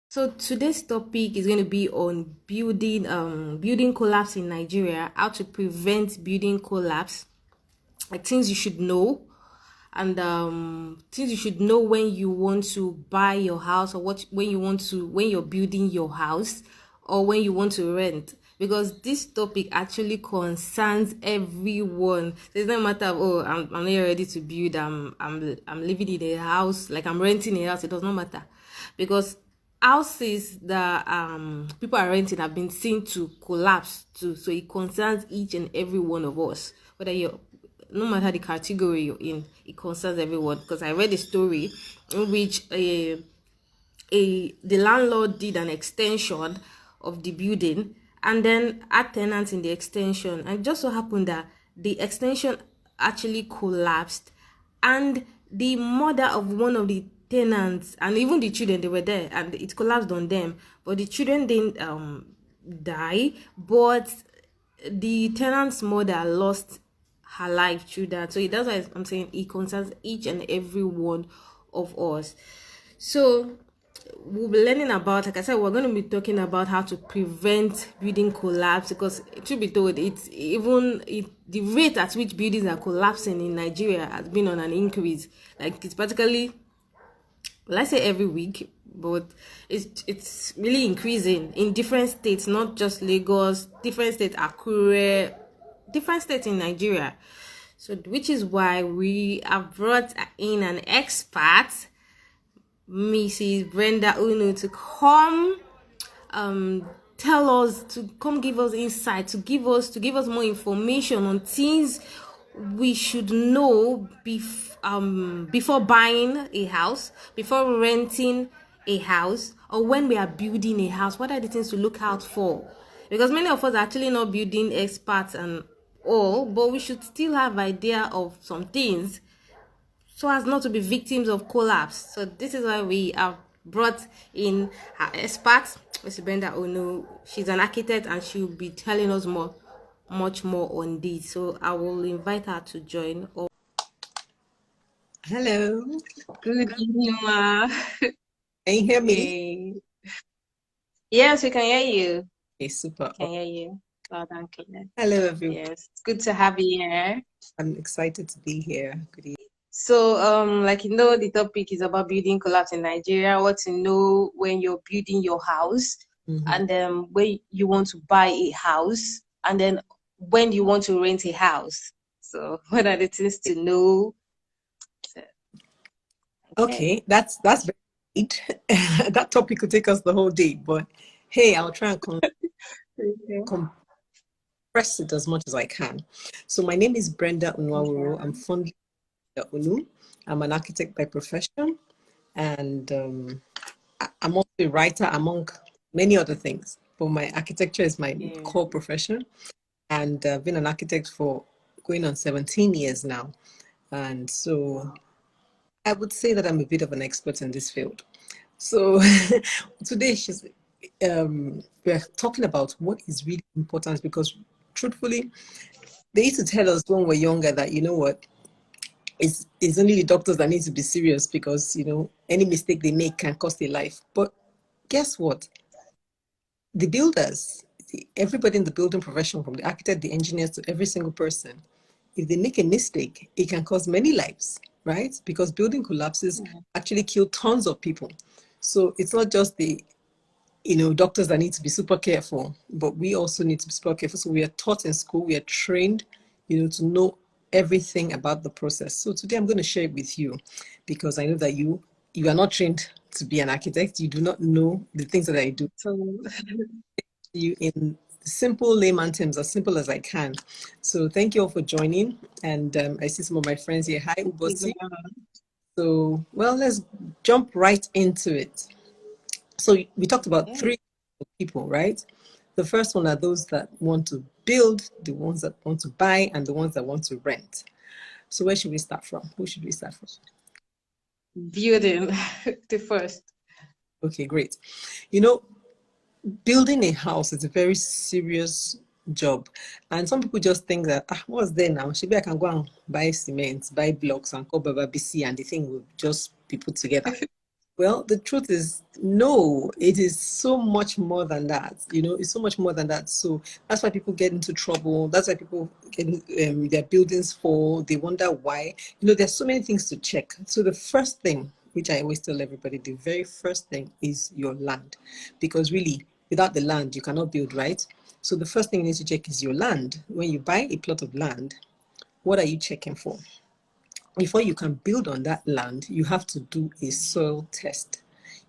So today's topic is going to be on building collapse in Nigeria, how to prevent building collapse, like things you should know, and things you should know when you want to buy your house, or what when you're building your house, or when you want to rent, because this topic actually concerns everyone. So it's not a matter of, oh, I'm not ready to build, I'm living in a house, like I'm renting a house. It does not matter, because houses that people are renting have been seen to collapse too. So it concerns each and every one of us, whether you're, no matter the category you're in, it concerns everyone. Because I read a story in which the landlord did an extension of the building and then had tenants in the extension, and it just so happened that the extension actually collapsed, and the mother of one of the tenants and even the children, they were there, and it collapsed on them, but the children didn't die, but the tenant's mother lost her life through that. So that's why I'm saying it concerns each and every one of us. So we'll be learning about, like I said, we're going to be talking about how to prevent building collapse, because truth be told, the rate at which buildings are collapsing in Nigeria has been on an increase. Like, it's practically, let's say, every week, but it's really increasing in different states, not just Lagos, different states, Akure, different states in Nigeria. So which is why we have brought in an expert, Mrs. Brenda Unu, to come tell us, to come give us insight, to give us more information on things we should know before buying a house, before renting a house, or when we are building a house. What are the things to look out for? Because many of us are actually not building experts and all, but we should still have idea of some things so as not to be victims of collapse. So this is why we have brought in our expert, Mrs. Brenda Ono. She's an architect and she'll be telling us much more on this. So I will invite her to join. Hello, Good evening, ma. can you hear me? Hey. Yes, we can hear you. Okay, super. Can hear you loud and clear. Hello, everyone. Yes, it's good to have you here. I'm excited to be here. Good evening. So, like the topic is about building collapse in Nigeria. What to know when you're building your house, Mhm. and then when you want to buy a house, and then when you want to rent a house. So, what are the things to know? So, okay. Okay, that's very great. That topic could take us the whole day, but hey, I'll try and Okay. compress it as much as I can. So my name is Brenda Unwawuro. I'm Yeah. fondly Unu. I'm an architect by profession, and I'm also a writer among many other things. But my architecture is my Yeah. core profession, and I've been an architect for going on 17 years now. And so Wow. I would say that I'm a bit of an expert in this field. So today we're talking about what is really important, because truthfully, they used to tell us when we're younger that, you know what, it's only the doctors that need to be serious, because, any mistake they make can cost a life. But guess what? The builders, everybody in the building profession, from the architect, the engineers, to every single person, if they make a mistake, it can cause many lives, right? Because building collapses Yeah. actually kill tons of people. So it's not just the doctors that need to be super careful, but we also need to be super careful. So we are taught in school, we are trained, to know everything about the process. So today I'm going to share it with you, because I know that you are not trained to be an architect. You do not know the things that I do. So, You in simple layman terms, as simple as I can. So thank you all for joining. And I see some of my friends here. Hi, Ubosi. So, well, let's jump right into it. So we talked about okay. three people, right? The first one are those that want to build, the ones that want to buy, and the ones that want to rent. So where should we start from? Who should we start from? Building the first. Okay, great. You know, building a house is a very serious job. And some people just think that, what's there now? Maybe I can go and buy cement, buy blocks, and call Baba BC, and the thing will just be put together. Well, the truth is, no, it is so much more than that. It's so much more than that. So that's why people get into trouble. That's why people get their buildings fall. They wonder why. There's so many things to check. So the first thing, which I always tell everybody, the very first thing is your land. Because really, without the land, you cannot build, right? So the first thing you need to check is your land. When you buy a plot of land, what are you checking for? Before you can build on that land, you have to do a soil test.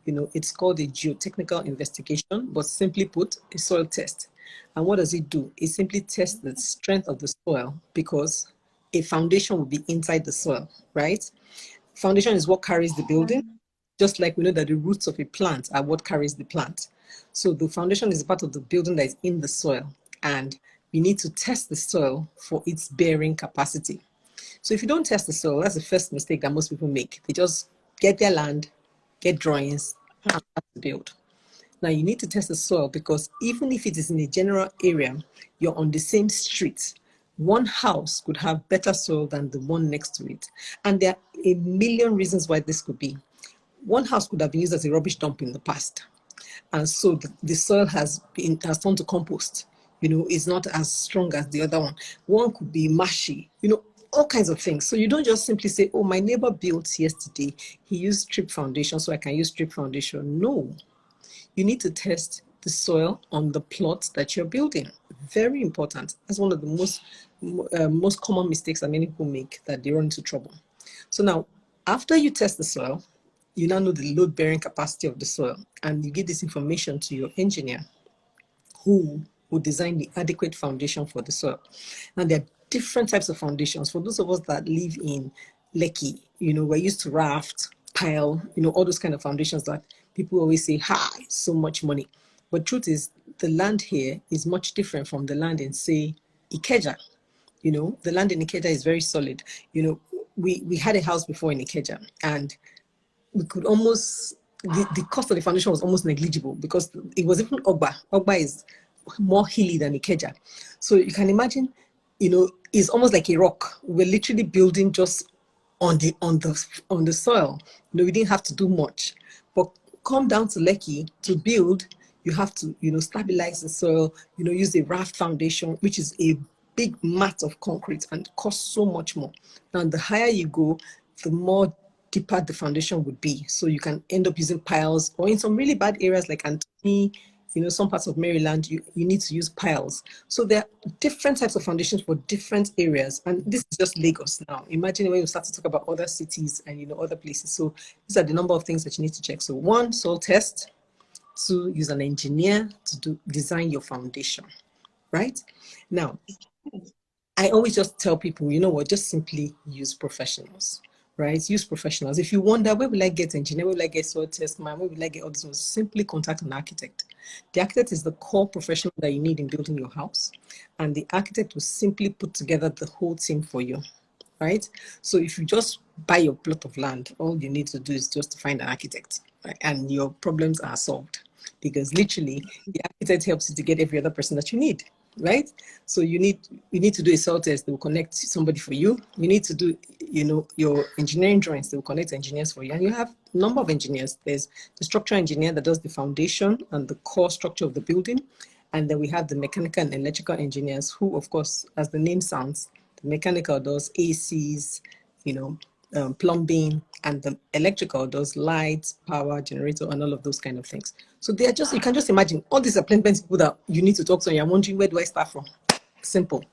It's called a geotechnical investigation, but simply put, a soil test. And what does it do? It simply tests the strength of the soil, because a foundation will be inside the soil, right? Foundation is what carries the building, just like we know that the roots of a plant are what carries the plant. So the foundation is part of the building that is in the soil, and you need to test the soil for its bearing capacity. So if you don't test the soil, that's the first mistake that most people make. They just get their land, get drawings, and start to build. Now you need to test the soil, because even if it is in a general area, you're on the same street, one house could have better soil than the one next to it. And there are a million reasons why this could be. One house could have been used as a rubbish dump in the past. And so the soil has turned to compost. It's not as strong as the other one. One could be mushy, all kinds of things. So you don't just simply say, oh, my neighbor built yesterday, he used strip foundation, so I can use strip foundation. No, you need to test the soil on the plot that you're building. Very important. That's one of the most common mistakes that many people make, that they run into trouble. So now, after you test the soil, you now know the load bearing capacity of the soil, and you give this information to your engineer, who will design the adequate foundation for the soil. Now, there are different types of foundations. For those of us that live in Lekki, we're used to raft, pile, all those kind of foundations that people always say, so much money. But truth is, the land here is much different from the land in, say, Ikeja. The land in Ikeja is very solid. We had a house before in Ikeja, and we could almost, the cost of the foundation was almost negligible, because it was even Ogba. Ogba is more hilly than Ikeja. So you can imagine, it's almost like a rock. We're literally building just on the soil. We didn't have to do much. But come down to Lekki to build, you have to, stabilize the soil, use a raft foundation, which is a big mat of concrete and costs so much more. Now, the higher you go, the more deeper the foundation would be. So you can end up using piles, or in some really bad areas like Anthony, some parts of Maryland, you need to use piles. So there are different types of foundations for different areas. And this is just Lagos now. Imagine when you start to talk about other cities and, other places. So these are the number of things that you need to check. So 1, soil test. 2, use an engineer to design your foundation, right? Now, I always just tell people, just simply use professionals. Right? Use professionals. If you wonder, where will I get engineer? Where will I get soil test man? Where will I get all these ones? Simply contact an architect. The architect is the core professional that you need in building your house. And the architect will simply put together the whole team for you. Right? So if you just buy your plot of land, all you need to do is just to find an architect, right? And your problems are solved. Because literally, the architect helps you to get every other person that you need. Right? So you need to do a soil test. They will connect somebody for you. You need to do, your engineering drawings. They will connect engineers for you. And you have a number of engineers. There's the structural engineer that does the foundation and the core structure of the building. And then we have the mechanical and electrical engineers who, of course, as the name sounds, the mechanical does ACs, plumbing, and the electrical does lights, power, generator, and all of those kind of things. So they are just, you can just imagine, all these are plenty of people that you need to talk to, and you're wondering, where do I start from? Simple.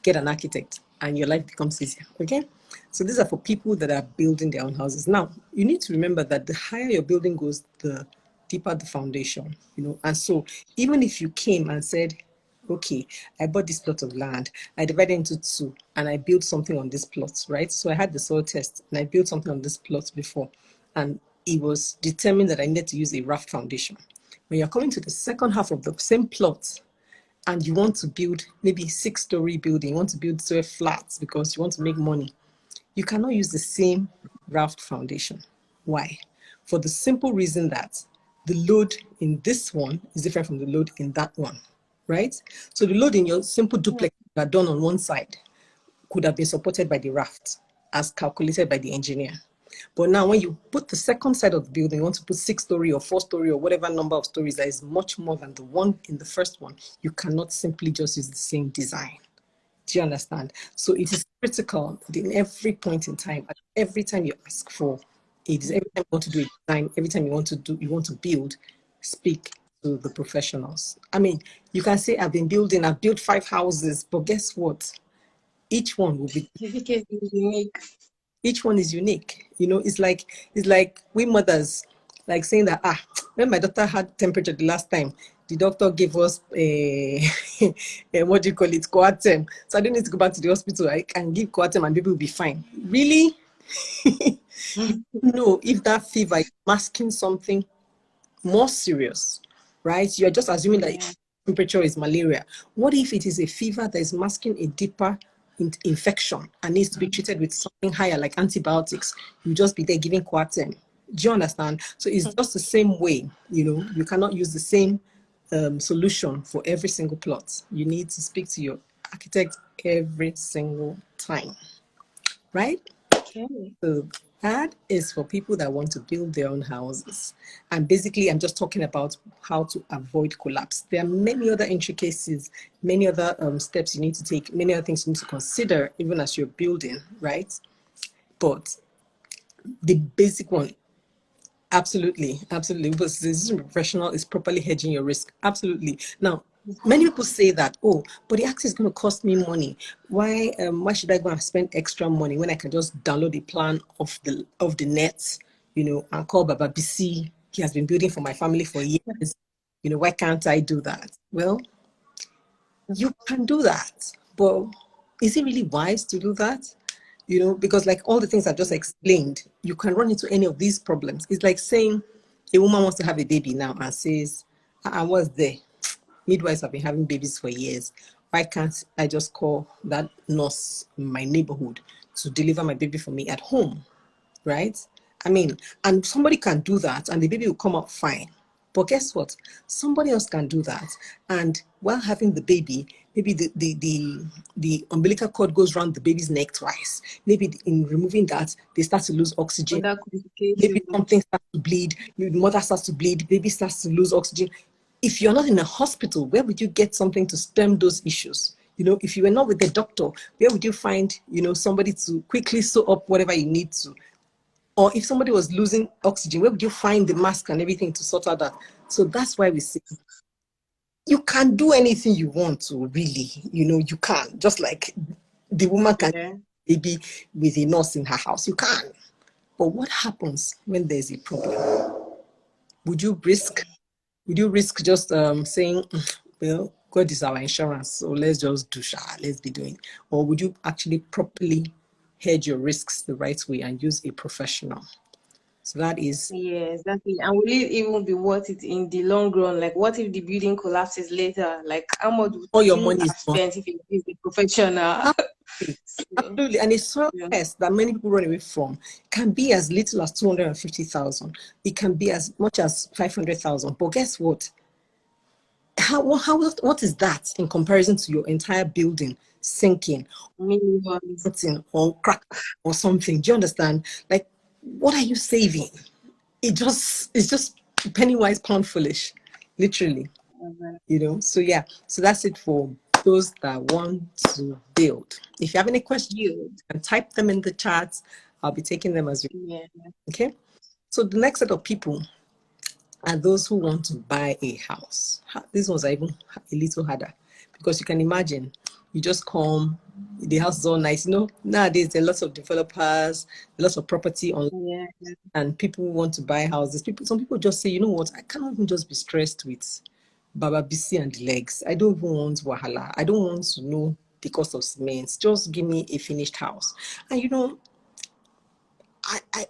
Get an architect, and your life becomes easier, okay? So these are for people that are building their own houses. Now, you need to remember that the higher your building goes, the deeper the foundation, And so even if you came and said, okay, I bought this plot of land, I divided into 2, and I built something on this plot, right? So I had the soil test, and I built something on this plot before, and it was determined that I needed to use a raft foundation. When you're coming to the second half of the same plot, and you want to build maybe 6-story building, you want to build 12 flats because you want to make money, you cannot use the same raft foundation. Why? For the simple reason that the load in this one is different from the load in that one. Right? So the load in your simple duplex that done on one side could have been supported by the raft as calculated by the engineer. But now when you put the second side of the building, you want to put 6-story or 4-story or whatever number of stories that is much more than the one in the first one, you cannot simply just use the same design. Do you understand? So it is critical that in every point in time, every time you ask for it, every time you want to do a design, every time you want to build, speak to the professionals. I mean, you can say I've built 5 houses, but guess what? Each one will be unique. Each one is unique. You know, it's like we mothers, like saying that when my daughter had temperature the last time, the doctor gave us a what do you call it, Coartem. So I don't need to go back to the hospital. I can give Coartem and people will be fine. Really? No, if that fever is masking something more serious, right? You're just assuming that temperature is malaria. What if it is a fever that is masking a deeper infection and needs to be treated with something higher like antibiotics? You just be there giving Coartem. Do you understand? So it's just the same way. You know, you cannot use the same solution for every single plot. You need to speak to your architect every single time, right? Okay. So that is for people that want to build their own houses. And basically, I'm just talking about how to avoid collapse. There are many other intricacies, many other steps you need to take, many other things you need to consider even as you're building, right? But the basic one, absolutely. Because this professional is properly hedging your risk. Absolutely. Now, many people say that, but the access is going to cost me money. Why should I go and spend extra money when I can just download the plan of the net, and call Baba BC? He has been building for my family for years. Why can't I do that? Well, you can do that, but is it really wise to do that? Because like all the things I've just explained, you can run into any of these problems. It's like saying a woman wants to have a baby now and says, I was there. Midwives have been having babies for years. Why can't I just call that nurse in my neighborhood to deliver my baby for me at home, right? I mean, and somebody can do that and the baby will come out fine. But guess what? Somebody else can do that. And while having the baby, maybe the umbilical cord goes around the baby's neck twice. Maybe in removing that, they start to lose oxygen. Maybe something starts to bleed. Maybe the mother starts to bleed. Baby starts to lose oxygen. If you're not in a hospital, where would you get something to stem those issues? If you were not with the doctor, where would you find, somebody to quickly sew up whatever you need to? Or if somebody was losing oxygen, where would you find the mask and everything to sort out that? So that's why we say you can do anything you want to, really. You can. Just like the woman can maybe with a nurse in her house. You can. But what happens when there's a problem? Would you risk just saying, well, God is our insurance, so let's just do let's be doing? Or would you actually properly hedge your risks the right way and use a professional? So that is... Yeah, exactly. And will it even be worth it in the long run? Like, what if the building collapses later? Like, how much would all your money is spent if you use a professional? Absolutely. And a soil test that many people run away from can be as little as 250,000. It can be as much as 500,000. But guess what? What is that in comparison to your entire building sinking, or crack or something? Do you understand? Like, what are you saving? It's just penny wise, pound foolish, literally. So yeah. So that's it for those that want to build. If you have any questions, you can type them in the chat. I'll be taking them as well. Yeah. Okay. So the next set of people are those who want to buy a house. These ones are even a little harder, because you can imagine, you just come, the house is all nice. Nowadays there are lots of developers, lots of property online, and people want to buy houses. Some people just say, you know what, I cannot even just be stressed with Baba BC and the legs. I don't even want wahala. I don't want to know the cost of cement. Just give me a finished house. And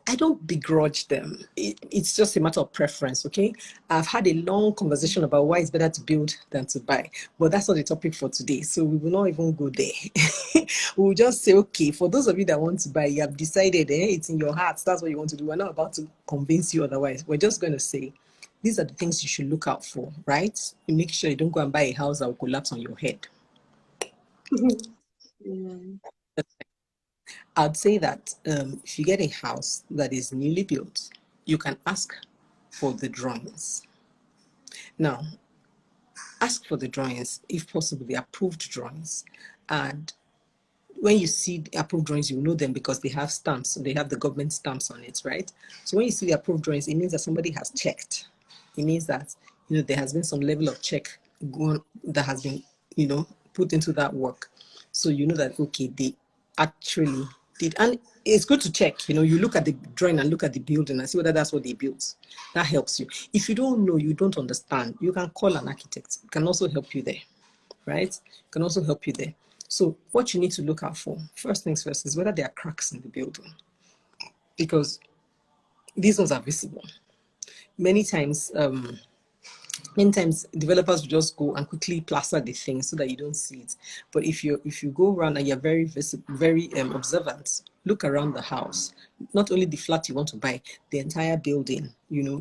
I don't begrudge them. It's just a matter of preference, okay? I've had a long conversation about why it's better to build than to buy, but that's not the topic for today, so we will not even go there. We'll just say, okay, for those of you that want to buy, you have decided, it's in your heart, that's what you want to do. We're not about to convince you otherwise. We're just going to say, these are the things you should look out for, right? You make sure you don't go and buy a house that will collapse on your head. I'd say that if you get a house that is newly built, you can ask for the drawings. Now, ask for the drawings, if possible, the approved drawings. And when you see the approved drawings, you know them because they have stamps. They have the government stamps on it, right? So when you see the approved drawings, it means that somebody has checked. It means that, there has been some level of check that has been, put into that work. So you know that, okay, they actually did. And it's good to check. You look at the drawing and look at the building and see whether that's what they built. That helps you. If you don't know, you don't understand, you can call an architect. It can also help you there, right? It can also help you there. So what you need to look out for, first things first, is whether there are cracks in the building, because these ones are visible. Many times developers will just go and quickly plaster the thing so that you don't see it. But if you go around and you're very observant, look around the house, not only the flat you want to buy, the entire building,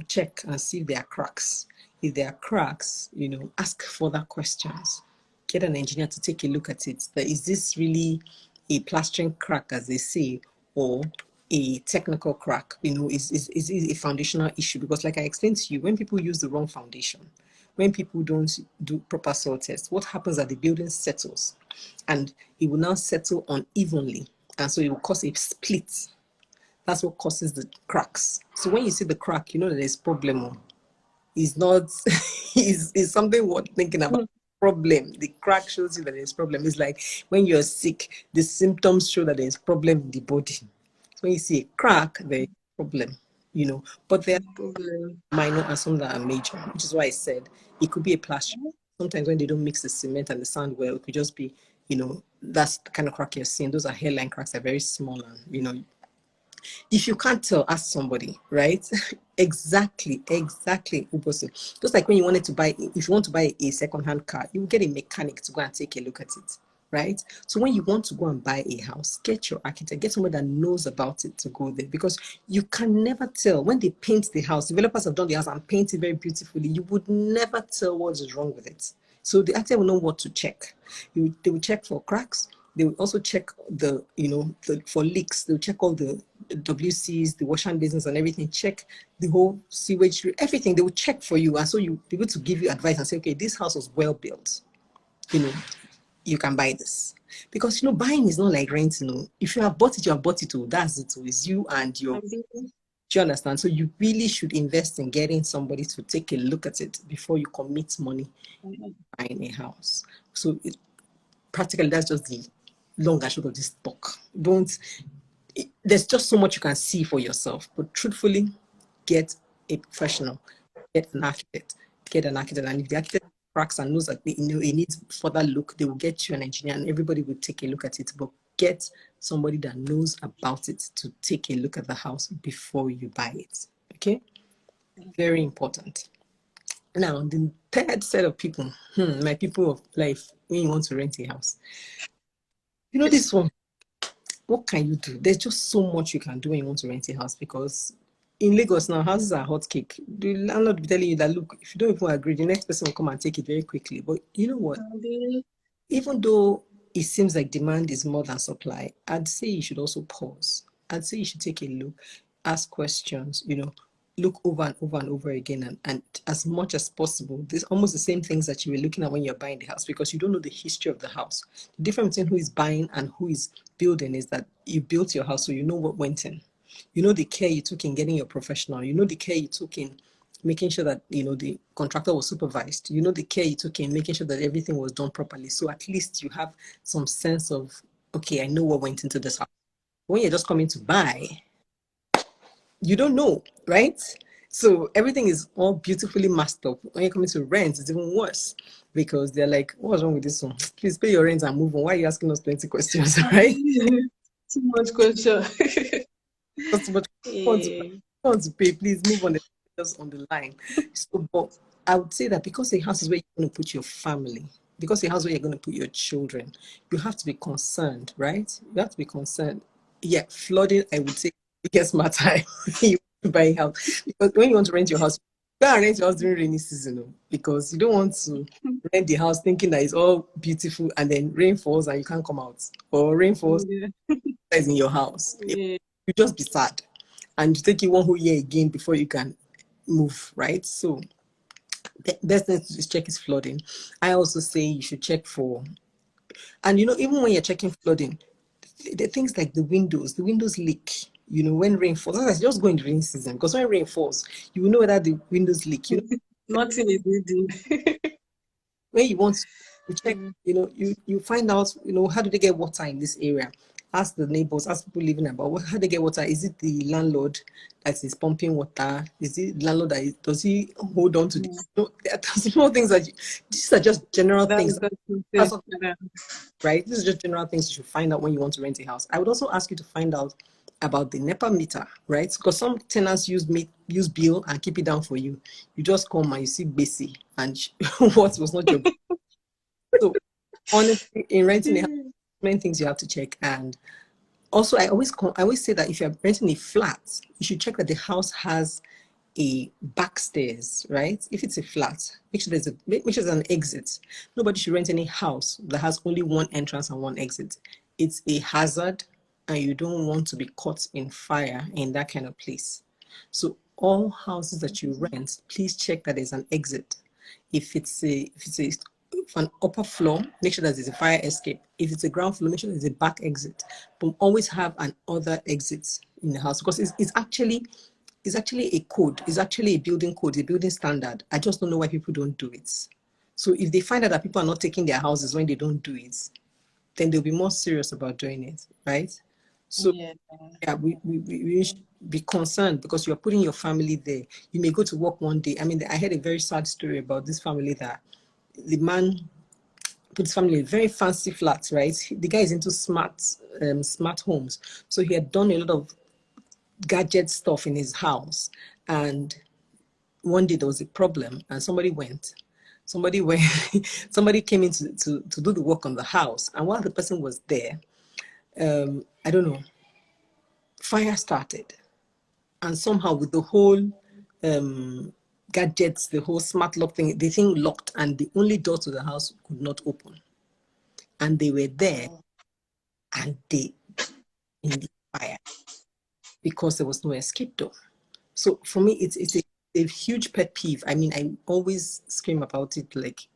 check and see if there are cracks. If there are cracks, ask further questions. Get an engineer to take a look at it. Is this really a plastering crack, as they say, or a technical crack? Is a foundational issue? Because like I explained to you, when people use the wrong foundation, when people don't do proper soil tests, what happens is the building settles, and it will now settle unevenly, and so it will cause a split. That's what causes the cracks. So when you see the crack, you know that there's problem. It's not is something worth thinking about. Problem. The crack shows you that there's problem. It's like when you're sick, the symptoms show that there's problem in the body. So when you see a crack, there's problem, but there are minor and some that are major, which is why I said it could be a plaster. Sometimes when they don't mix the cement and the sand well, it could just be, that's the kind of crack you're seeing. Those are hairline cracks. They're very small, and if you can't tell, ask somebody, right? Exactly opposite. Just like when if you want to buy a second-hand car, you will get a mechanic to go and take a look at it, right? So when you want to go and buy a house, get your architect, get someone that knows about it to go there, because you can never tell. When they paint the house, developers have done the house and paint it very beautifully, you would never tell what is wrong with it. So the architect will know what to check. They will check for cracks. They will also check for leaks. They'll check all the WCs, the wash and basins and everything, check the whole sewage, everything. They will check for you. And so you'll be able to give you advice and say, okay, this house was well built. You can buy this. Because, buying is not like rent, If you have bought it, you have bought it. That's it. It's you and your... Do you understand? So you really should invest in getting somebody to take a look at it before you commit money buying a house. So practically, that's just the long and short of this talk. There's just so much you can see for yourself, but truthfully, get a professional, get an architect, and if the architect cracks and knows that it needs further look, they will get you an engineer, and everybody will take a look at it. But get somebody that knows about it to take a look at the house before you buy it. Okay, very important. Now, the third set of people, my people of life, when you want to rent a house. This one, what can you do? There's just so much you can do when you want to rent a house, because in Lagos now, houses are hot cake. The landlord will be telling you that, look, if you don't even agree, the next person will come and take it very quickly. But you know what? Even though it seems like demand is more than supply, I'd say you should also pause. I'd say you should take a look, ask questions, look over and over and over again, and as much as possible. There's almost the same things that you were looking at when you're buying the house, because you don't know the history of the house. The difference between who is buying and who is building is that you built your house, so you know what went in. You know the care you took in getting your professional. You know the care you took in making sure that the contractor was supervised. You know the care you took in making sure that everything was done properly. So at least you have some sense of, okay, I know what went into this house. When you're just coming to buy, you don't know, right? So everything is all beautifully masked up. When you're coming to rent, it's even worse, because they're like, what's wrong with this one? Please pay your rent and move on. Why are you asking us plenty questions, right? Too much question. Too much. Want to pay, please move on the line. So, but I would say that because a house is where you're going to put your family, because a house where you're going to put your children, you have to be concerned, right? You have to be concerned. Yeah, flooding, I would say, biggest matter you buy a house, because when you want to rent your house, you can't rent your house during rainy season, because you don't want to rent the house thinking that it's all beautiful and then rain falls and you can't come out, or rain falls is in your house. Yeah. You just be sad, and you take you one whole year again before you can move, right? So the best thing to check is flooding. I also say you should check for, and even when you're checking flooding, the things like the windows leak. When rain falls, otherwise just go in the rain season, because when rain falls, you will know whether the windows leak. Nothing is needed. When you want to check, you find out, how do they get water in this area? Ask the neighbors, ask people living about how they get water. Is it the landlord that is pumping water? Is it the landlord does he hold on to this? There's small things these are just general things. Right? This is just general things you should find out when you want to rent a house. I would also ask you to find out about the NEPA meter, right? Because some tenants use bill and keep it down for you. You just come and you see basic and what was not your bill. So honestly, in renting a house, many things you have to check. And also, I always say that if you're renting a flat, you should check that the house has a back stairs, right? If it's a flat, make sure there's an exit. Nobody should rent any house that has only one entrance and one exit. It's a hazard, and you don't want to be caught in fire in that kind of place. So all houses that you rent, please check that there's an exit. If it's an upper floor, make sure that there's a fire escape. If it's a ground floor, make sure there's a back exit. But always have an other exit in the house, because it's actually a code. It's actually a building code, a building standard. I just don't know why people don't do it. So if they find out that people are not taking their houses when they don't do it, then they'll be more serious about doing it, right? So we should be concerned, because you're putting your family there. You may go to work one day. I mean, I heard a very sad story about this family that the man put his family in a very fancy flat, right? The guy is into smart homes. So he had done a lot of gadget stuff in his house, and one day there was a problem, and somebody came in to do the work on the house, and while the person was there, I don't know, fire started, and somehow with the whole gadgets, the whole smart lock thing, the thing locked, and the only door to the house could not open, and they were there, and they in the fire because there was no escape door. So for me, it's a huge pet peeve. I mean, I always scream about it, like,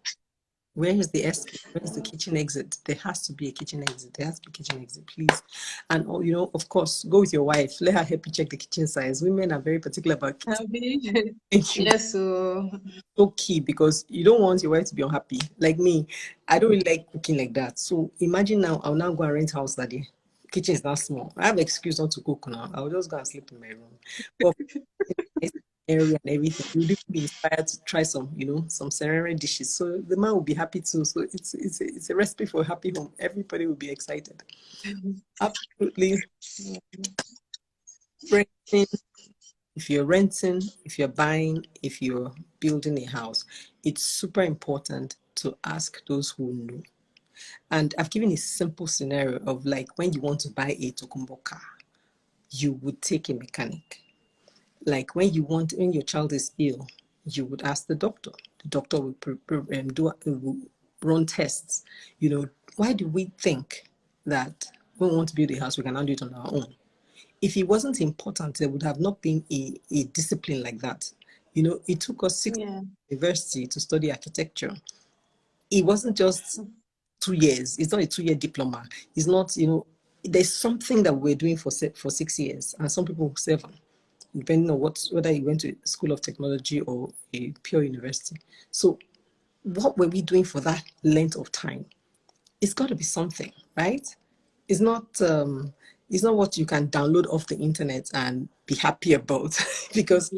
where is the escape? Where is the kitchen exit? There has to be a kitchen exit. There has to be a kitchen exit, please. And, of course, go with your wife. Let her help you check the kitchen size. Women are very particular about kitchen. Yes, so key, because you don't want your wife to be unhappy. Like me, I don't really like cooking like that. So imagine now, I'll now go and rent a house that the kitchen is not small. I have an excuse not to cook now. I'll just go and sleep in my room. But area and everything, you will be inspired to try some Serene dishes. So the man will be happy too. So it's a recipe for a happy home. Everybody will be excited. Absolutely. Renting, if you're renting, if you're buying, if you're building a house, it's super important to ask those who know. And I've given a simple scenario of, like, when you want to buy a Tokumbo car, you would take a mechanic. Like when your child is ill, you would ask the doctor. The doctor will run tests. Why do we think that when we want to build a house, we cannot do it on our own? If it wasn't important, there would have not been a discipline like that. It took us 6 years at university to study architecture. It wasn't just 2 years. It's not a 2-year diploma. It's not, there's something that we're doing for 6 years, and some people 7. Depending on whether you went to a school of technology or a pure university. So what were we doing for that length of time? It's got to be something, right? It's not what you can download off the internet and be happy about because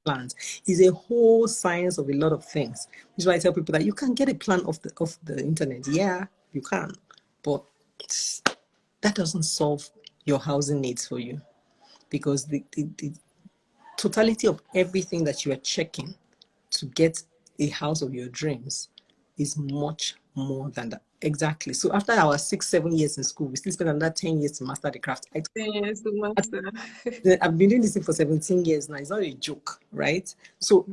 plans is a whole science of a lot of things. Which is why I tell people that you can get a plan off the internet. Yeah, you can, but that doesn't solve your housing needs for you. Because the totality of everything that you are checking to get a house of your dreams is much more than that. Exactly. So after our 6-7 years in school, we still spent another 10 years to master the craft. 10 years to master. I've been doing this thing for 17 years now. It's not a joke, right? So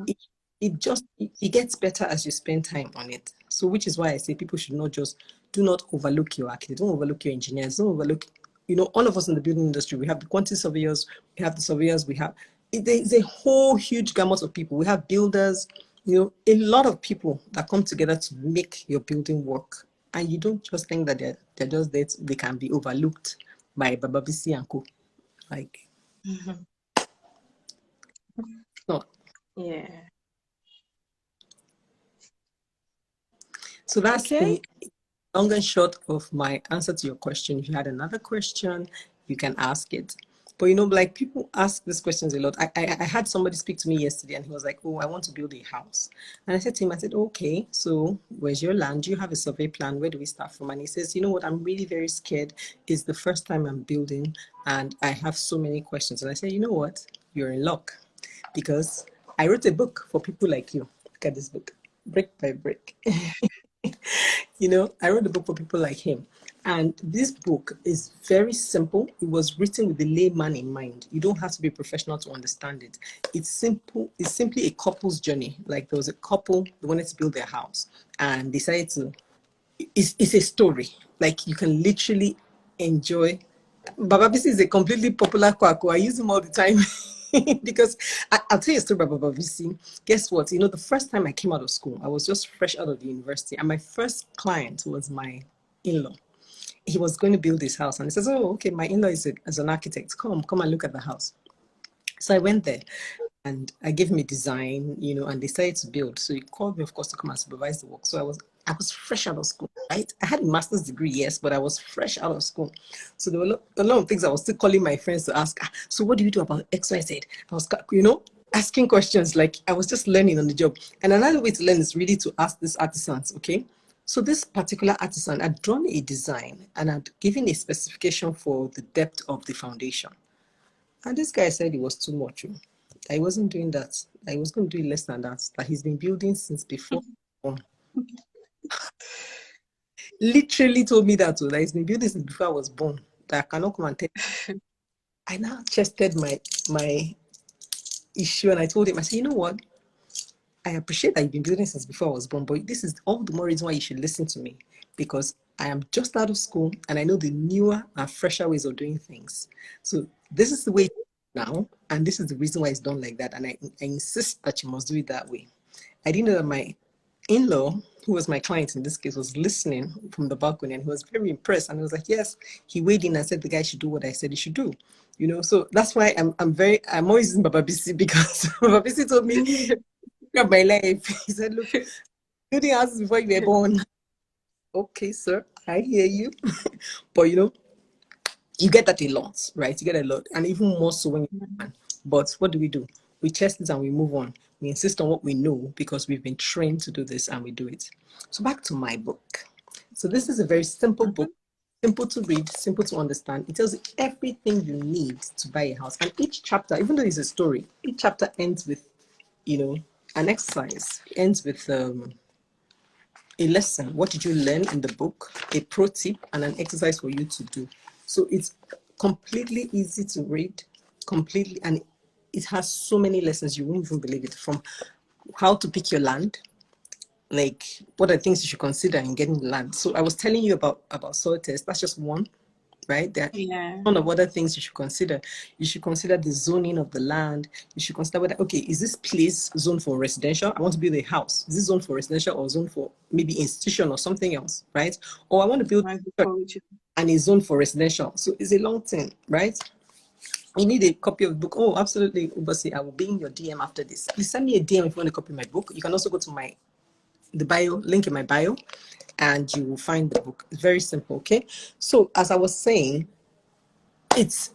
it gets better as you spend time on it. So which is why I say people should not just do not overlook your architect, don't overlook your engineers, don't overlook, you know, all of us in the building industry. We have the quantity surveyors, we have the surveyors, there's a whole huge gamut of people. We have builders, you know, a lot of people that come together to make your building work. And you don't just think that they're just there, they can be overlooked by Baba BC and Co. Like, no. Yeah. So that's Okay. the long and short of my answer to your question. If you had another question, you can ask it. But you know, like, people ask these questions a lot. I had somebody speak to me yesterday, and he was like, oh, I want to build a house. And I said to him, I said, okay, so where's your land? Do you have a survey plan? Where do we start from? And he says, you know what, I'm really very scared. It's the first time I'm building, and I have so many questions. And I said, you know what, you're in luck, because I wrote a book for people like you. Look at this book, brick by brick. You know, I wrote a book for people like him. And this book is very simple. It was written with the layman in mind. You don't have to be a professional to understand it. It's simple. It's simply a couple's journey. Like, there was a couple that wanted to build their house and decided to, it's a story. Like, you can literally enjoy. Baba Bisi is a completely popular quack. I use him all the time. Because I'll tell you a story about Baba Bisi. Guess what? You know, the first time I came out of school, I was just fresh out of the university, and my first client was my in-law. He was going to build his house, and he says, oh, okay, my in-law is an architect. Come and look at the house. So I went there, and I gave him a design, you know, and decided to build. So he called me, of course, to come and supervise the work. So I was fresh out of school, right? I had a master's degree, yes, but I was fresh out of school. So there were a lot of things I was still calling my friends to ask. So what do you do about X, Y, Z? I was, you know, asking questions. Like, I was just learning on the job. And another way to learn is really to ask these artisans, okay? So this particular artisan had drawn a design and had given a specification for the depth of the foundation. And this guy said it was too much. I wasn't doing that. I was going to do less than that. That he's been building since before. Literally told me that he's been building since before I was born. That I cannot come and tell. I now chested my issue, and I told him, I said, you know what? I appreciate that you've been building since before I was born, but this is all the more reason why you should listen to me, because I am just out of school and I know the newer and fresher ways of doing things. So this is the way now, and this is the reason why it's done like that. And I insist that you must do it that way. I didn't know that my in-law, who was my client in this case, was listening from the balcony, and he was very impressed. And he was like, yes, he weighed in and said the guy should do what I said he should do. You know, so that's why I'm always using Baba Bisi, because Baba Bisi told me of my life. He said, look, building houses before you were born. Okay, sir, I hear you. But you know, you get that a lot, right? You get a lot, and even more so when you can. But what do? We test it and we move on. We insist on what we know because we've been trained to do this, and we do it. So back to my book. So this is a very simple book, simple to read, simple to understand. It tells you everything you need to buy a house. And each chapter, even though it's a story, each chapter ends with, you know, an exercise. It ends with a lesson. What did you learn in the book? A pro tip and an exercise for you to do. So it's completely easy to read, completely, and it has so many lessons you won't even believe it. From how to pick your land, like what are things you should consider in getting the land. So I was telling you about soil test. That's just one, right? There are a ton of other things you should consider. You should consider the zoning of the land. You should consider whether, okay, is this place zoned for residential? I want to build a house. Is this zoned for residential or zoned for maybe institution or something else, right? Or I want to build and it's zoned for residential. So it's a long thing, right? You need a copy of the book. Oh, absolutely, Ubasi. I will be in your DM after this. Please send me a DM if you want to copy my book. You can also go to the bio, link in my bio, and you will find the book. It's very simple, okay? So as I was saying, there's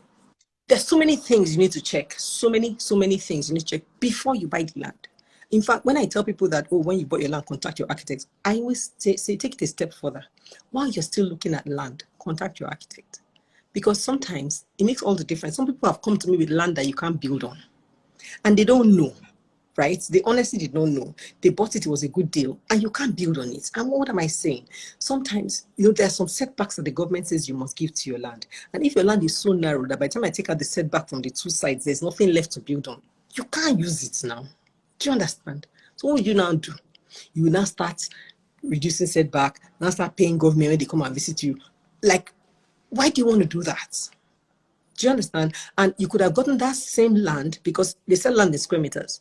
so many things you need to check. So many things you need to check before you buy the land. In fact, when I tell people that, oh, when you bought your land, contact your architect, I always say take it a step further. While you're still looking at land, contact your architect. Because sometimes it makes all the difference. Some people have come to me with land that you can't build on. And they don't know, right? They honestly did not know. They bought it, it was a good deal, and you can't build on it. And what am I saying? Sometimes, you know, there are some setbacks that the government says you must give to your land. And if your land is so narrow that by the time I take out the setback from the two sides, there's nothing left to build on, you can't use it now. Do you understand? So what will you now do? You will now start reducing setback, now start paying government when they come and visit you. Like, why do you want to do that? Do you understand? And you could have gotten that same land, because they sell land in square meters.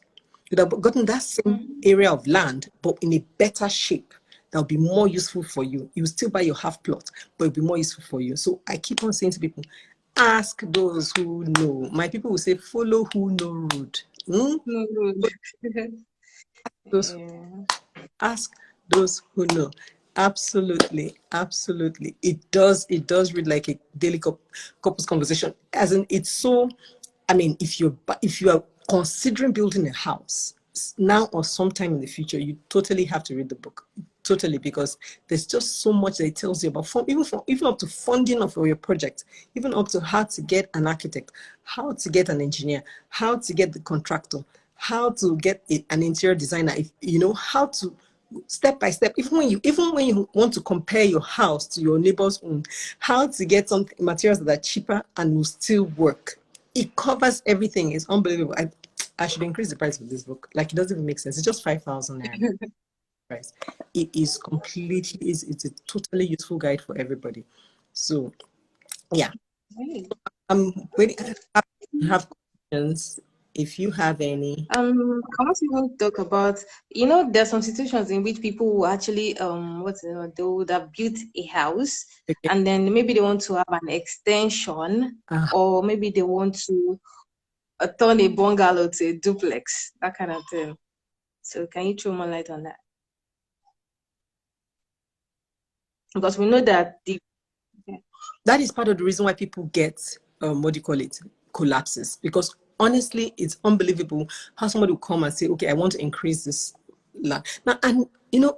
You could have gotten that same area of land, but in a better shape that will be more useful for you. You still buy your half plot, but it'll be more useful for you. So I keep on saying to people, ask those who know. My people will say, follow who know road. No road. Those, Yeah. ask those who know. Absolutely, absolutely. It does read like a daily couples conversation. As in, it's so. I mean, if you are considering building a house now or sometime in the future, you totally have to read the book. Totally, because there's just so much that it tells you about even up to funding of your project, even up to how to get an architect, how to get an engineer, how to get the contractor, how to get an interior designer. If you know how to, step by step, even when you want to compare your house to your neighbor's home, how to get some materials that are cheaper and will still work. It covers everything. It's unbelievable. I should increase the price of this book. Like, it doesn't even make sense. It's just 5,000 naira price. It is completely, it's a totally useful guide for everybody. So yeah, Right. I'm waiting. I have questions if you have any. I want to even talk about, there are some situations in which people will actually, they would have built a house, Okay. and then maybe they want to have an extension, or maybe they want to turn a bungalow to a duplex, that kind of thing. So can you throw more light on that? Because we know that That is part of the reason why people get what do you call it, collapses, because honestly, it's unbelievable how somebody will come and say, okay, I want to increase this land now. And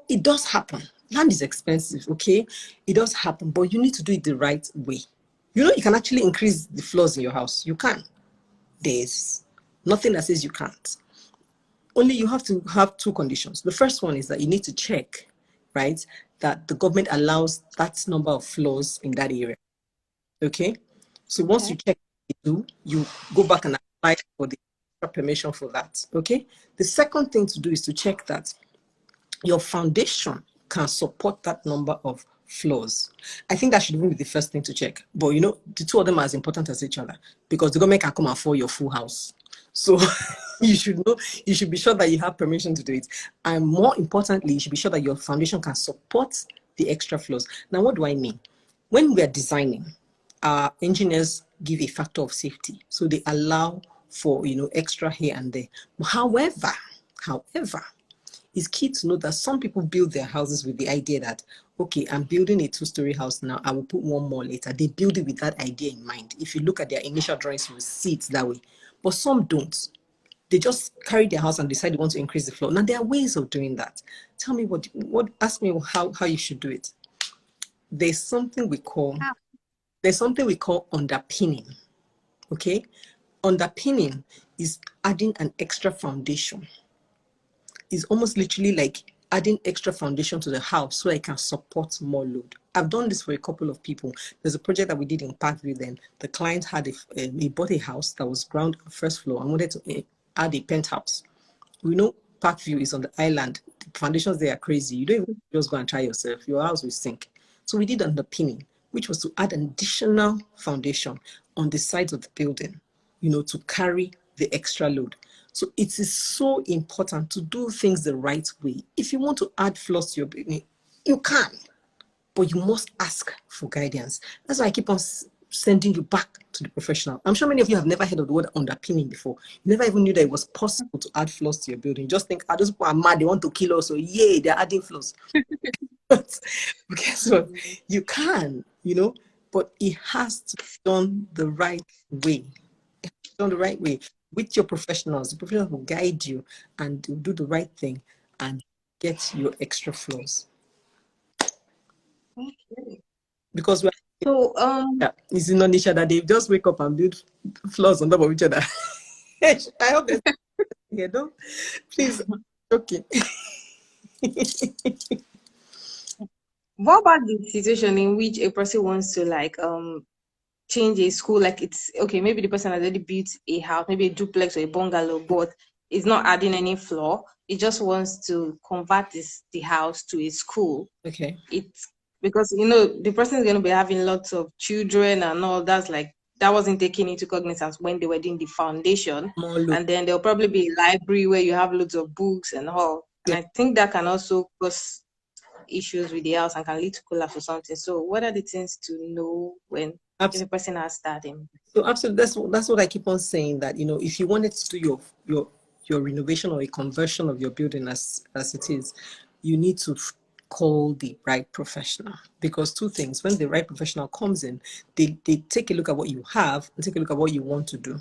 it does happen. Land is expensive, okay? It does happen, but you need to do it the right way. You can actually increase the floors in your house. You can. There's nothing that says you can't. Only you have to have two conditions. The first one is that you need to check, right, that the government allows that number of floors in that area. Okay, so once you check you go back and apply for the permission for that. Okay, the second thing to do is to check that your foundation can support that number of floors. I think that should even be the first thing to check. But the two of them are as important as each other, because the government can come and for your full house. So you should be sure that you have permission to do it. And more importantly, you should be sure that your foundation can support the extra floors. Now, what do I mean? When we are designing, our engineers give a factor of safety. So they allow for, extra here and there. However, it's key to know that some people build their houses with the idea that, okay, I'm building a 2-story house now, I will put one more later. They build it with that idea in mind. If you look at their initial drawings, you will see it that way. But some don't. They just carry their house and decide they want to increase the floor. Now, there are ways of doing that. Tell me ask me how you should do it. There's something we call underpinning. Okay? Underpinning is adding an extra foundation. It's almost literally like adding extra foundation to the house so it can support more load. I've done this for a couple of people. There's a project that we did in Parkview then. The client had he bought a house that was ground first floor and wanted to add a penthouse. We know Parkview is on the island. The foundations there are crazy. You don't even just go and try yourself. Your house will sink. So we did underpinning, which was to add an additional foundation on the sides of the building, to carry the extra load. So it is so important to do things the right way. If you want to add floors to your building, you can, but you must ask for guidance. That's why I keep on sending you back to the professional. I'm sure many of you have never heard of the word underpinning before. You never even knew that it was possible to add floors to your building. You just think, those people are mad, they want to kill us, so yay, they're adding floors. But guess what? You can, but it has to be done the right way. It has to be done the right way with your professionals. The professionals will guide you and do the right thing and get your extra floors. Okay. Because it's in Onisha that they just wake up and build floors on top of each other. I hope that's don't please. Okay. What about the situation in which a person wants to change a school? Like, it's okay, maybe the person has already built a house, maybe a duplex or a bungalow, but it's not adding any floor. he just wants to convert the house to a school. Okay. It's because the person is going to be having lots of children and all. That's like that wasn't taken into cognizance when they were doing the foundation. And then there'll probably be a library where you have loads of books and all. And I think that can also cause issues with the house and can lead to collapse or something. So what are the things to know when if a person has starting? So absolutely, that's what I keep on saying, that if you wanted to do your renovation or a conversion of your building as it is, you need to call the right professional, because two things: when the right professional comes in, they take a look at what you have and take a look at what you want to do.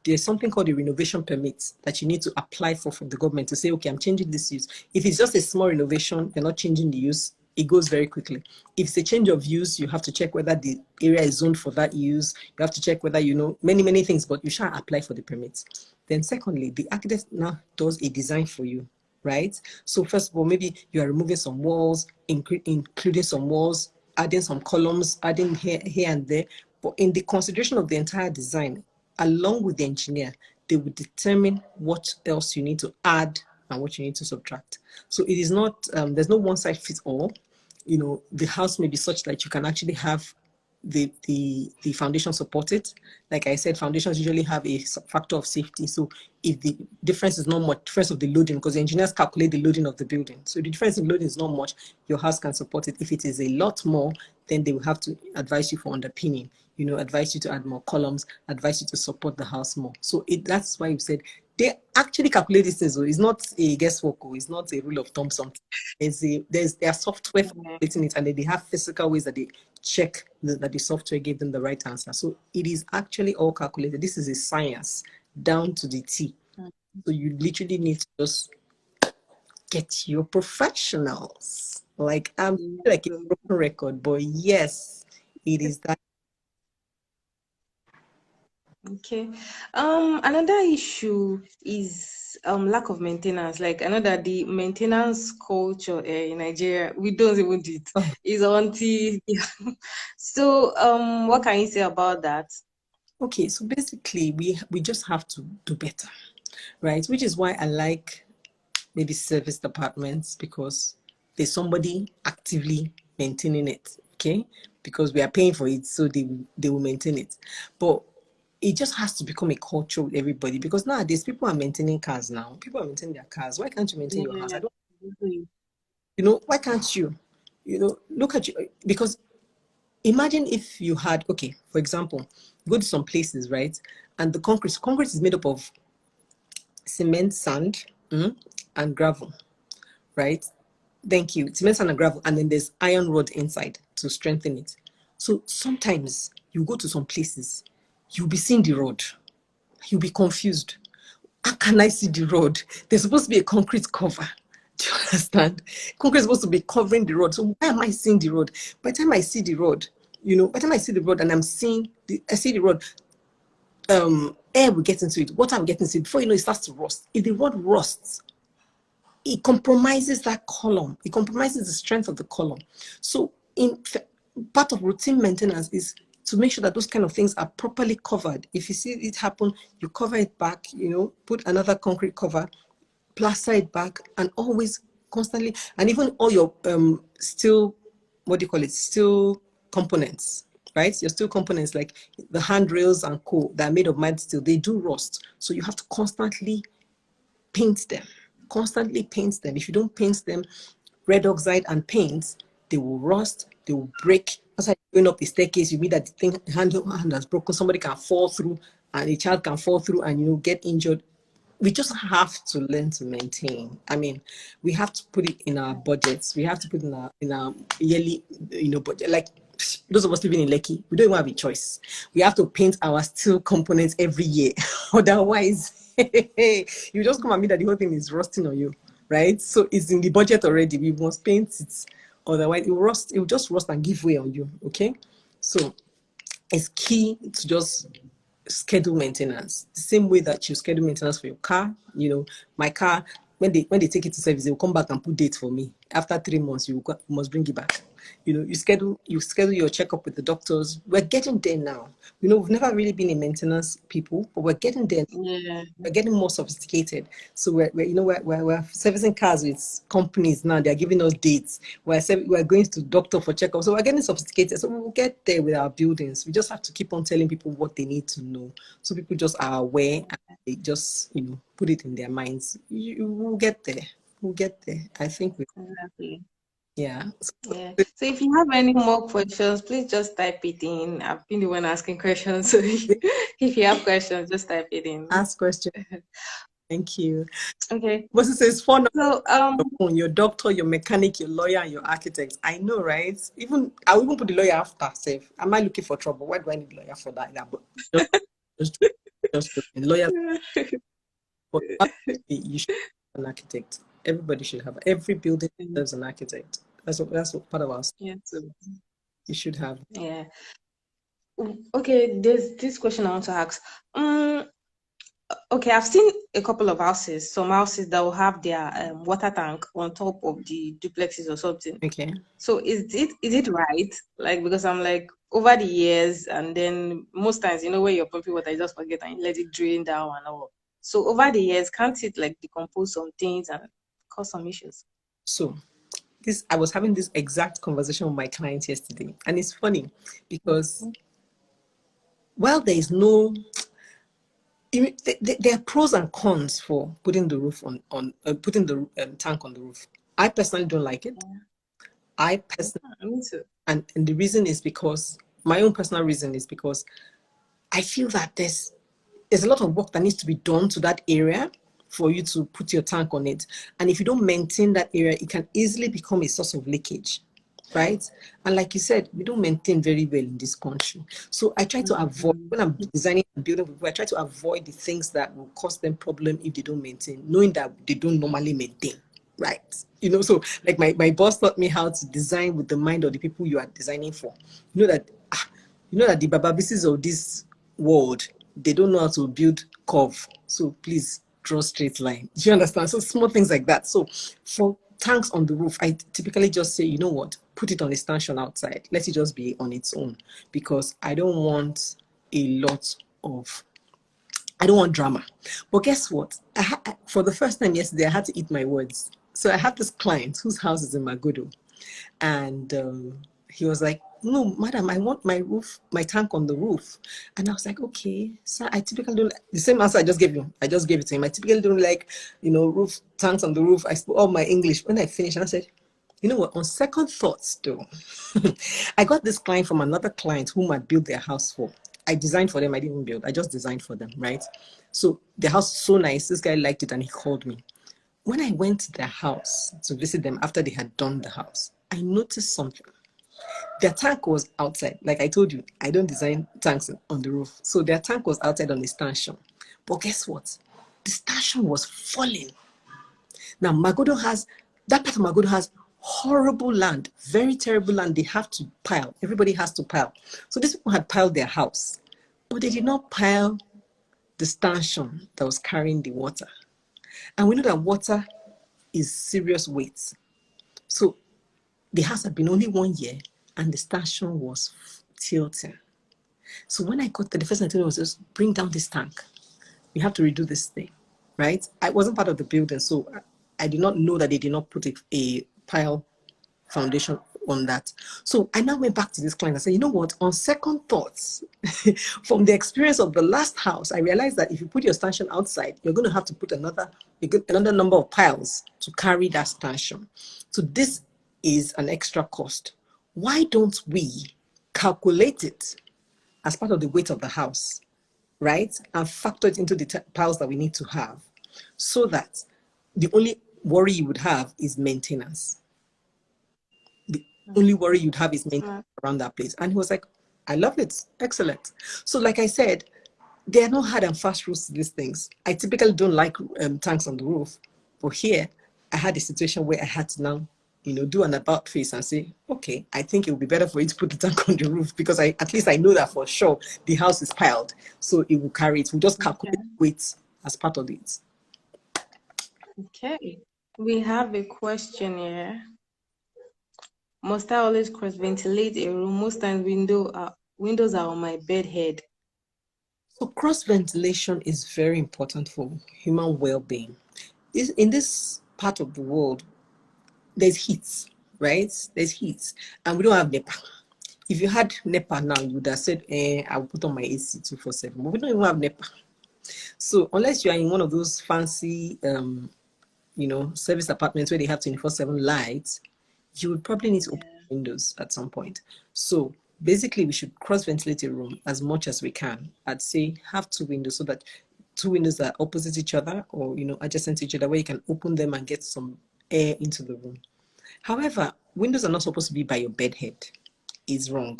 There's something called a renovation permit that you need to apply for from the government to say, okay, I'm changing this use. If it's just a small renovation, you're not changing the use, it goes very quickly. If it's a change of use, you have to check whether the area is zoned for that use. You have to check whether many things, but you shall apply for the permits. Then secondly, the architect now does a design for you, right? So first of all, maybe you are removing some walls, including some walls, adding some columns, adding here and there. But in the consideration of the entire design, along with the engineer, they will determine what else you need to add and what you need to subtract. So it is not, there's no one size fits all. The house may be such that you can actually have the foundation supported. Like I said, foundations usually have a factor of safety. So if the difference is not much, difference of the loading, because the engineers calculate the loading of the building. So the difference in loading is not much, your house can support it. If it is a lot more, then they will have to advise you for underpinning, advise you to add more columns, advise you to support the house more. So that's why you said, they actually calculate these things. It's not a guesswork. It's not a rule of thumb. Something. There's software for calculating it, and then they have physical ways that they check that the software gave them the right answer. So it is actually all calculated. This is a science down to the T. So you literally need to just get your professionals. Like I'm like a broken record, but yes, it is that. Okay. Another issue is lack of maintenance. Like I know that the maintenance culture in Nigeria, we don't even do it. It's until so what can you say about that? Okay, so basically we just have to do better, right? Which is why I like maybe service departments, because there's somebody actively maintaining it, okay? Because we are paying for it, so they will maintain it. But it just has to become a culture with everybody, because nowadays people are maintaining cars now. People are maintaining their cars. Why can't you maintain your house? Why can't you? Look at you. Because imagine if you had, okay, for example, go to some places, right? And the concrete is made up of cement, sand, and gravel, right? Thank you. Cement, sand, and gravel. And then there's iron rod inside to strengthen it. So sometimes you go to some places, you'll be seeing the road. You'll be confused. How can I see the road? There's supposed to be a concrete cover. Do you understand? Concrete is supposed to be covering the road. So why am I seeing the road? By the time I see the road, by the time I see the road and I see the road, air will get into it, water will get into it. Before you know, it starts to rust. If the road rusts, it compromises that column. It compromises the strength of the column. So part of routine maintenance is to make sure that those kind of things are properly covered. If you see it happen, you cover it back, put another concrete cover, plaster it back, and always constantly, and even all your steel components, right? Your steel components like the handrails and co that are made of mild steel, they do rust. So you have to constantly paint them. If you don't paint them, red oxide and paints, they will rust, they will break. That's why going up the staircase, you mean that the hand has broken, somebody can fall through, and a child can fall through and get injured. We just have to learn to maintain. I mean, we have to put it in our budgets. We have to put it in our yearly, budget. Like those of us living in Lekki, we don't even have a choice. We have to paint our steel components every year. Otherwise, you just come and meet that the whole thing is rusting on you, right? So it's in the budget already. We must paint it. Otherwise, it will rust. It will just rust and give way on you. Okay, so it's key to just schedule maintenance the same way that you schedule maintenance for your car. My car, when they take it to service, they will come back and put dates for me. After 3 months, you must bring it back. You schedule your checkup with the doctors. We're getting there now. We've never really been in maintenance people, but we're getting there. Yeah. We're getting more sophisticated. So we're servicing cars with companies now. They're giving us dates. We're going to doctor for checkup. So we're getting sophisticated. So we'll get there with our buildings. We just have to keep on telling people what they need to know, so people just are aware and they just put it in their minds. We'll get there. We'll get there. I think Exactly. yeah. Yeah. So if you have any more questions, please just type it in. I've been the one asking questions. So if you have questions, just type it in. Ask questions. Thank you. Okay. But it says phone, So your doctor, your mechanic, your lawyer, and your architect. I know, right? I'll even put the lawyer after. Say, am I looking for trouble? Why do I need a lawyer for that? But just lawyers. But you should have an architect. Everybody should have. Every building deserves an architect. That's what part of us. yeah. So, You should have. yeah. Okay. There's this question I want to ask. Okay, I've seen a couple of houses, some houses that will have their water tank on top of the duplexes or something. Okay. So is it right? Like, because I'm like, over the years, and then most times, where you're pumping water, you just forget and you let it drain down and all. So over the years, can't it like decompose some things and cause some issues? So I was having this exact conversation with my client yesterday, and it's funny because while there is no, there are pros and cons for putting the roof putting the tank on the roof. I personally don't like it. Yeah. I personally, Me too. and the reason is because my own personal reason is because I feel that there's a lot of work that needs to be done to that area for you to put your tank on it. And if you don't maintain that area, it can easily become a source of leakage, right? And like you said, we don't maintain very well in this country. So I try to avoid, when I'm designing and building people, I try to avoid the things that will cause them problem if they don't maintain, knowing that they don't normally maintain, right? So like my boss taught me how to design with the mind of the people you are designing for. That the Bababisis of this world, they don't know how to build curve. So please draw straight line. Do you understand? So small things like that. So for tanks on the roof, I typically just say, put it on a stanchion outside. Let it just be on its own, because I don't want drama. But guess what? For the first time yesterday, I had to eat my words. So I have this client whose house is in Magodo, and he was like, "No, madam, I want my tank on the roof." And I was like, "Okay, sir, I typically don't like," the same answer I just gave you. I just gave it to him. I typically don't like, roof tanks on the roof. I spoke all my English. When I finished, and I said, "You know what? On second thoughts, though," I got this client from another client whom I built their house for. I designed for them. I didn't build. I just designed for them, right? So the house is so nice. This guy liked it, and he called me. When I went to their house to visit them after they had done the house, I noticed something. Their tank was outside. Like I told you, I don't design tanks on the roof. So their tank was outside on the stanchion. But guess what? The stanchion was falling. Now, that part of Magodo has horrible land, very terrible land. They have to pile. Everybody has to pile. So these people had piled their house, but they did not pile the stanchion that was carrying the water. And we know that water is serious weight. So the house had been only 1 year, and the stanchion was tilting. So when I got there, the first thing I told him was just bring down this tank. We have to redo this thing, right? I wasn't part of the building, so I did not know that they did not put a pile foundation on that. So I now went back to this client and said, you know what? On second thoughts, from the experience of the last house, I realized that if you put your stanchion outside, you're going to have to put another number of piles to carry that stanchion. So this is an extra cost. Why don't we calculate it as part of the weight of the house, right? And factor it into the piles that we need to have, so that the only worry you would have is maintenance. The only worry you'd have is maintenance around that place. And he was like, I love it. Excellent. So like I said, there are no hard and fast rules to these things. I typically don't like tanks on the roof. But here, I had a situation where I had to now, do an about face and say, okay, I think it would be better for you to put the tank on the roof, because at least I know that for sure the house is piled. So it will carry it. We'll just calculate weight as part of it. Okay. We have a question here. Must I always cross ventilate a room? Most times windows are on my bed head. So cross ventilation is very important for human well-being. In this part of the world, there's heat, right? There's heat, and we don't have NEPA. If you had NEPA now, you would have said, I'll put on my AC 247. But we don't even have NEPA. So unless you are in one of those fancy, service apartments where they have 24/7 lights, you would probably need to open windows at some point. So basically, we should cross ventilate a room as much as we can. I'd say have two windows, so that two windows are opposite each other or adjacent to each other, where you can open them and get some air into the room. However, windows are not supposed to be by your bed head. It's wrong.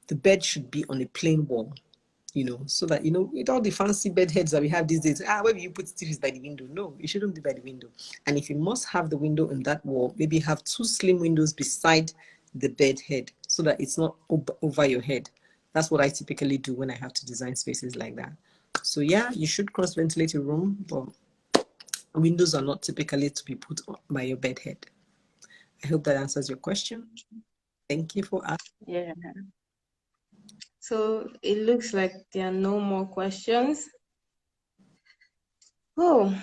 The bed should be on a plain wall, so that, with all the fancy bed heads that we have these days, where you put TVs by the window? No, it shouldn't be by the window. And if you must have the window in that wall, maybe have two slim windows beside the bed head so that it's not over your head. That's what I typically do when I have to design spaces like that. So yeah, you should cross ventilate your room, but windows are not typically to be put by your bed head. I hope that answers your question. Thank you for asking. Yeah. So it looks like there are no more questions. Oh,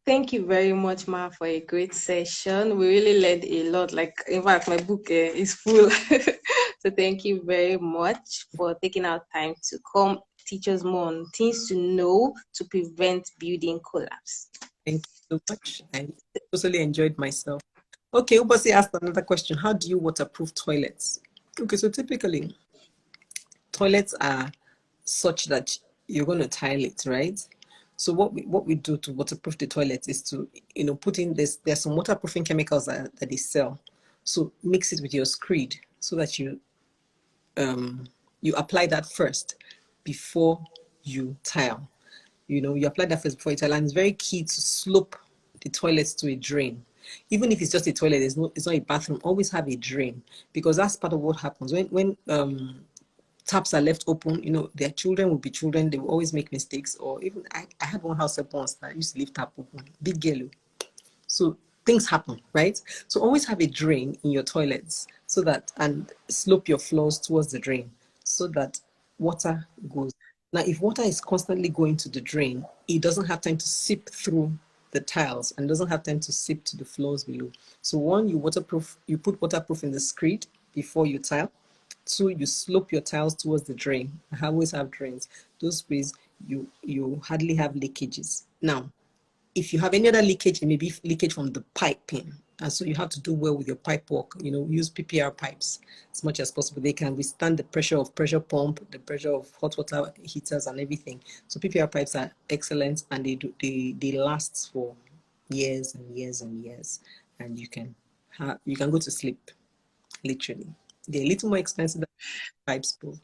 thank you very much, Ma, for a great session. We really learned a lot. Like, in fact, my book is full. So thank you very much for taking our time to come teach us more on things to know to prevent building collapse. Thank you so much. I totally enjoyed myself. Okay, Ubasi asked another question. How do you waterproof toilets? Okay, so typically, toilets are such that you're going to tile it, right? So what we do to waterproof the toilet is to, put in there's some waterproofing chemicals that they sell. So mix it with your screed so that you apply that first before you tile. You apply that first before you tile, and it's very key to slope the toilets to a drain. Even if it's just a toilet, it's not a bathroom, always have a drain, because that's part of what happens when taps are left open. Their children will be children, they will always make mistakes. Or even I had one house help once that used to leave tap open, big yellow. So things happen, right? So always have a drain in your toilets, so that, and slope your floors towards the drain so that water goes. Now, if water is constantly going to the drain, it doesn't have time to seep through the tiles and doesn't have time to seep to the floors below. So one, you put waterproof in the screed before you tile. Two, you slope your tiles towards the drain. I always have drains. Those ways you hardly have leakages. Now, if you have any other leakage, it may be leakage from the piping. And so you have to do well with your pipe work. Use PPR pipes as much as possible. They can withstand the pressure of pressure pump, the pressure of hot water heaters and everything. So PPR pipes are excellent, and they last for years and years and years. And you can go to sleep, literally. They're a little more expensive than pipes, but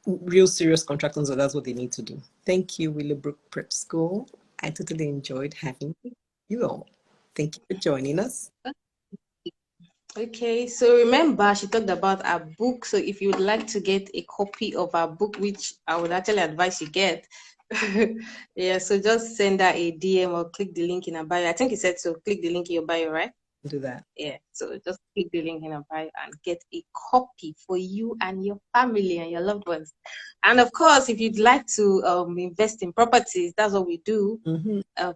real serious contractors, so that's what they need to do. Thank you, Willowbrook Prep School. I totally enjoyed having you all. Thank you for joining us. Okay, so remember, she talked about our book. So if you would like to get a copy of our book, which I would actually advise you get, yeah, so just send her a DM or click the link in her bio. I think you said so. Click the link in your bio, right? Do that. Yeah, so just click the link in our bio and get a copy for you and your family and your loved ones. And of course, if you'd like to invest in properties, that's what we do.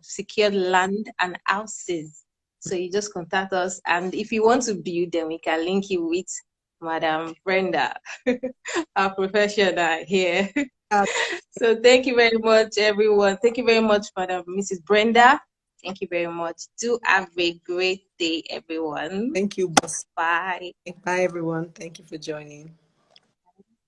Secured land and houses. So you just contact us, and if you want to build, then we can link you with Madam Brenda, our professional here. So thank you very much, everyone. Thank you very much, Madam Mrs. Brenda. Thank you very much. Do have a great day, everyone. Thank you, boss. Bye. Bye, everyone. Thank you for joining.